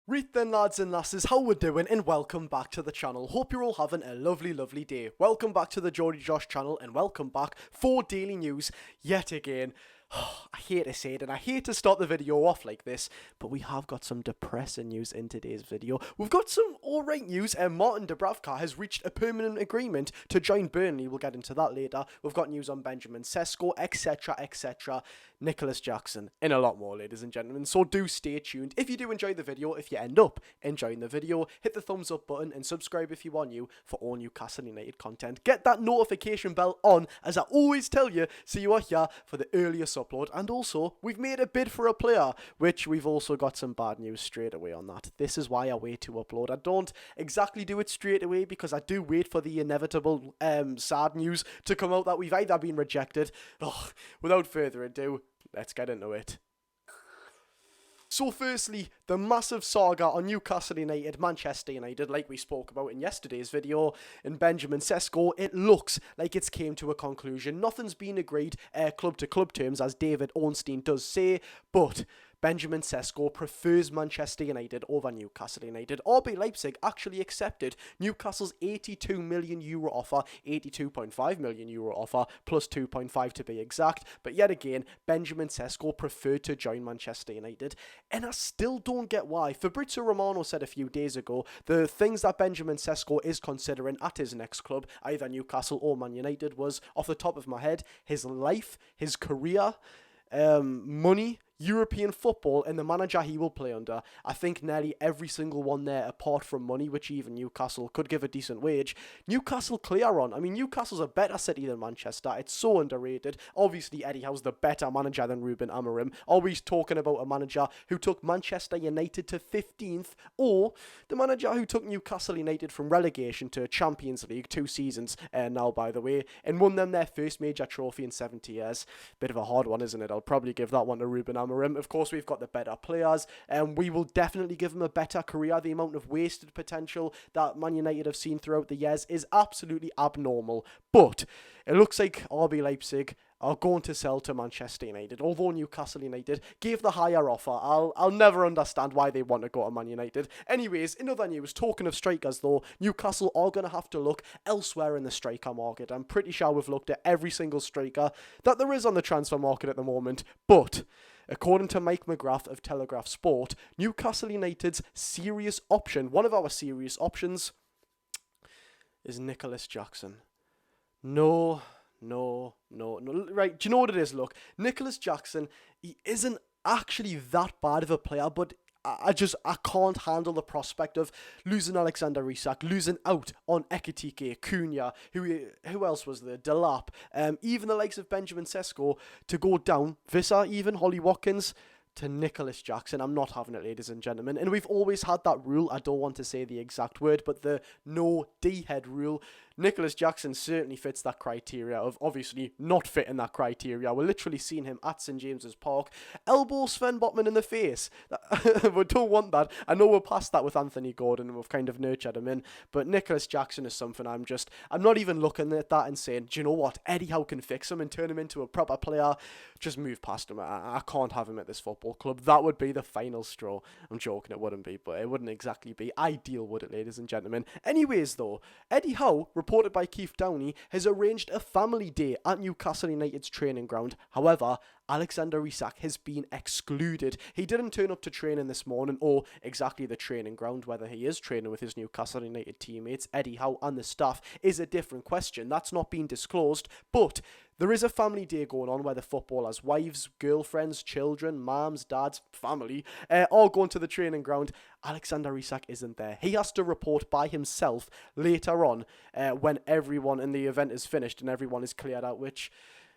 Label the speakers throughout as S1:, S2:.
S1: Right then, lads and lasses, how we doing, and welcome back to the channel. Hope you're all having a lovely day. Welcome back to the Geordie Josh channel, and welcome back for daily news yet again. I hate to say it, and I hate to start the video off like this, but we have got some depressing news in today's video. We've got some alright news, and Martin Dubravka has reached a permanent agreement to join Burnley. We'll get into that later. We've got news on Benjamin Sesko, etc. Nicholas Jackson, and a lot more, ladies and gentlemen, so do stay tuned. If you do enjoy the video, if you end up enjoying the video, hit the thumbs up button and subscribe if you are new for all Newcastle United content. Get that notification bell on, as I always tell you, so you are here for the earliest upload. And also, we've made a bid for a player, which we've also got some bad news straight away on that. This is why I wait to upload. I don't exactly do it straight away because I do wait for the inevitable sad news to come out that we've either been rejected. Without further ado, let's get into it. So firstly, the massive saga on Newcastle United, Manchester United, like we spoke about in yesterday's video, in Benjamin Sesko, it looks like it's came to a conclusion. Nothing's been agreed club to club terms, as David Ornstein does say, but Benjamin Sesko prefers Manchester United over Newcastle United. RB Leipzig actually accepted Newcastle's €82 million offer, €82.5 million offer, plus 2.5 to be exact. But yet again, Benjamin Sesko preferred to join Manchester United. And I still don't get why. Fabrizio Romano said a few days ago, the things that Benjamin Sesko is considering at his next club, either Newcastle or Man United, was, off the top of my head, his life, his career, money, European football, and the manager he will play under. I think nearly every single one there, apart from money, which even Newcastle could give a decent wage, Newcastle clear on. I mean, Newcastle's a better city than Manchester. It's so underrated. Obviously, Eddie Howe's the better manager than Ruben Amorim. Always talking about a manager who took Manchester United to 15th, or the manager who took Newcastle United from relegation to Champions League 2 seasons now, by the way, and won them their first major trophy in 70 years. Bit of a hard one, isn't it? I'll probably give that one to Ruben Amorim. Of course, we've got the better players, and we will definitely give him a better career. The amount of wasted potential that Man United have seen throughout the years is absolutely abnormal. But it looks like RB Leipzig are going to sell to Manchester United, although Newcastle United gave the higher offer. I'll never understand why they want to go to Man United. Anyways, in other news, talking of strikers though, Newcastle are going to have to look elsewhere in the striker market. I'm pretty sure we've looked at every single striker that there is on the transfer market at the moment, but according to Mike McGrath of Telegraph Sport, Newcastle United's serious option, one of our serious options, is Nicholas Jackson. No. Right, do you know what it is? Look, Nicholas Jackson, he isn't actually that bad of a player, but I can't handle the prospect of losing Alexander Isak, losing out on Ekitike, Cunha, who else was there, Delap, even the likes of Benjamin Sesko, to go down, Visser even, Holly Watkins, to Nicholas Jackson. I'm not having it, ladies and gentlemen. And we've always had that rule. I don't want to say the exact word, but the no D-head rule. Nicholas Jackson certainly fits that criteria of obviously not fitting that criteria. We're literally seeing him at St James's Park. Elbow Sven Botman in the face. We don't want that. I know we're past that with Anthony Gordon and we've kind of nurtured him in. But Nicholas Jackson is something I'm not even looking at that and saying, do you know what? Eddie Howe can fix him and turn him into a proper player. Just move past him. I can't have him at this football club. That would be the final straw. I'm joking, it wouldn't be, but it wouldn't exactly be ideal, would it, ladies and gentlemen? Anyways, though, Eddie Howe, reported by Keith Downey, has arranged a family day at Newcastle United's training ground. However, Alexander Isak has been excluded. He didn't turn up to training this morning, or exactly the training ground. Whether he is training with his Newcastle United teammates, Eddie Howe and the staff, is a different question. That's not been disclosed, but there is a family day going on where the footballers' wives, girlfriends, children, mums, dads, family, all going to the training ground. Alexander Isak isn't there. He has to report by himself later on when everyone in the event is finished and everyone is cleared out, which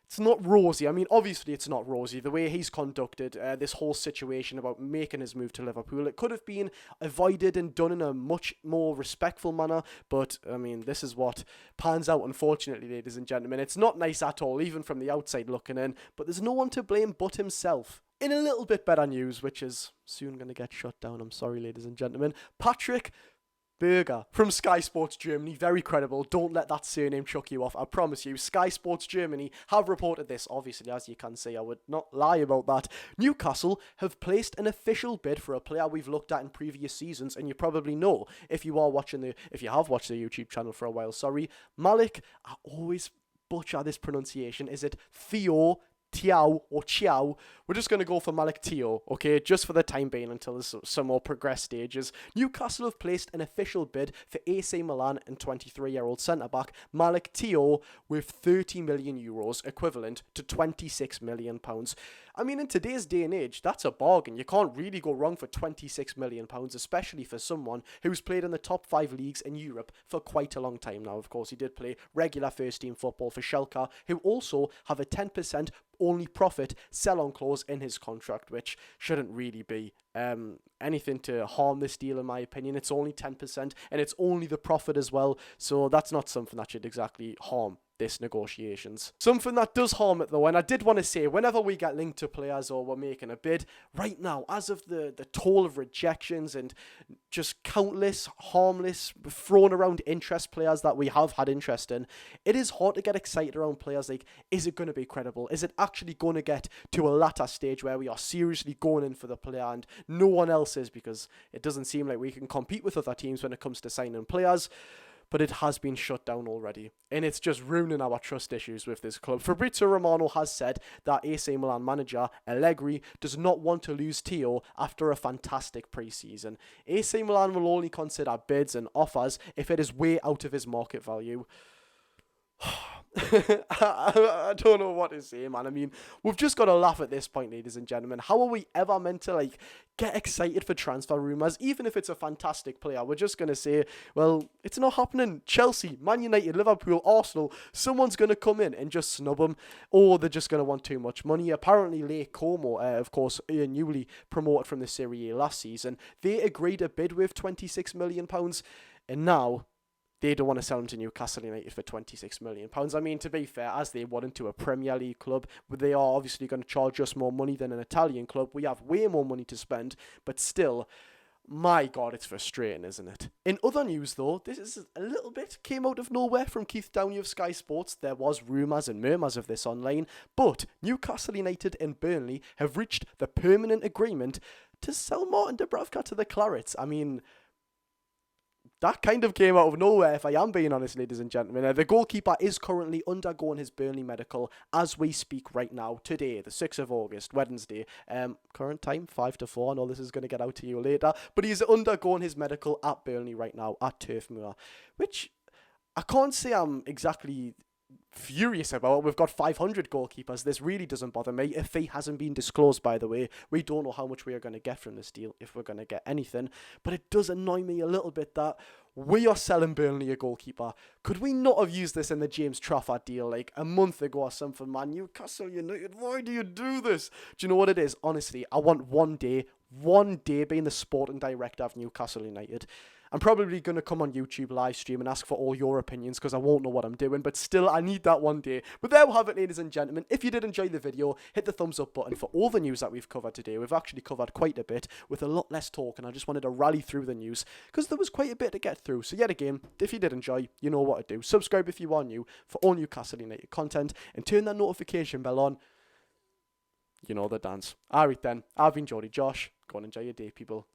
S1: it's not rosy. I mean, obviously it's not rosy. The way he's conducted this whole situation about making his move to Liverpool, it could have been avoided and done in a much more respectful manner. But, I mean, this is what pans out, unfortunately, ladies and gentlemen. It's not nice at all, even from the outside looking in. But there's no one to blame but himself. In a little bit better news, which is soon going to get shut down. I'm sorry, ladies and gentlemen. Patrick Berger from Sky Sports Germany, very credible. Don't let that surname chuck you off, I promise you. Sky Sports Germany have reported this. Obviously, as you can see, I would not lie about that. Newcastle have placed an official bid for a player we've looked at in previous seasons, and you probably know if you have watched the YouTube channel for a while. Sorry, Malick. I always butcher this pronunciation. Is it Thiaw or Chiao? We're just going to go for Malick Thiaw, okay, just for the time being until there's some more progressed stages. Newcastle have placed an official bid for AC Milan and 23-year-old centre-back Malick Thiaw with 30 million euros, equivalent to £26 million. I mean, in today's day and age, that's a bargain. You can't really go wrong for £26 million, especially for someone who's played in the top 5 leagues in Europe for quite a long time now. Of course, he did play regular first-team football for Schalke, who also have a 10% only profit sell-on clause in his contract, which shouldn't really be anything to harm this deal, in my opinion. It's only 10%, and it's only the profit as well, so that's not something that should exactly harm this negotiations. Something that does harm it though, and I did want to say, whenever we get linked to players or we're making a bid, right now, as of the toll of rejections and just countless harmless thrown around interest players that we have had interest in, it is hard to get excited around players like, is it going to be credible? Is it actually going to get to a latter stage where we are seriously going in for the player and no one else is, because it doesn't seem like we can compete with other teams when it comes to signing players. But it has been shut down already, and it's just ruining our trust issues with this club. Fabrizio Romano has said that AC Milan manager Allegri does not want to lose Thiaw after a fantastic pre-season. AC Milan will only consider bids and offers if it is way out of his market value. I don't know what to say, man. I mean, we've just got to laugh at this point, ladies and gentlemen. How are we ever meant to, get excited for transfer rumours, even if it's a fantastic player? We're just going to say, well, it's not happening. Chelsea, Man United, Liverpool, Arsenal, someone's going to come in and just snub them, or they're just going to want too much money. Apparently, Lake Como, of course, newly promoted from the Serie A last season, they agreed a bid with £26 million, and now they don't want to sell him to Newcastle United for £26 million. I mean, to be fair, as they want into a Premier League club, they are obviously going to charge us more money than an Italian club. We have way more money to spend, but still, my God, it's frustrating, isn't it? In other news, though, this is a little bit came out of nowhere from Keith Downey of Sky Sports. There was rumours and murmurs of this online, but Newcastle United and Burnley have reached the permanent agreement to sell Martin Dubravka to the Clarets. I mean, that kind of came out of nowhere, if I am being honest, ladies and gentlemen. The goalkeeper is currently undergoing his Burnley medical as we speak right now, today, the 6th of August, Wednesday. Current time, 5 to 4. I know this is going to get out to you later. But he's undergoing his medical at Burnley right now, at Turf Moor. Which, I can't say I'm exactly furious about. We've got 500 goalkeepers. This really doesn't bother me. If he hasn't been disclosed, by the way, we don't know how much we are going to get from this deal, if we're going to get anything. But it does annoy me a little bit that we are selling Burnley a goalkeeper. Could we not have used this in the James Trafford deal a month ago or something, man? Newcastle United, why do you do this? Do you know what it is? Honestly, I want one day being the sporting director of Newcastle United. I'm probably going to come on YouTube live stream and ask for all your opinions because I won't know what I'm doing, but still, I need that one day. But there we have it, ladies and gentlemen. If you did enjoy the video, hit the thumbs up button for all the news that we've covered today. We've actually covered quite a bit with a lot less talk, and I just wanted to rally through the news because there was quite a bit to get through. So yet again, if you did enjoy, you know what to do. Subscribe if you are new for all Newcastle United content and turn that notification bell on. You know the dance. Alright then, I've been Josh. Go and enjoy your day, people.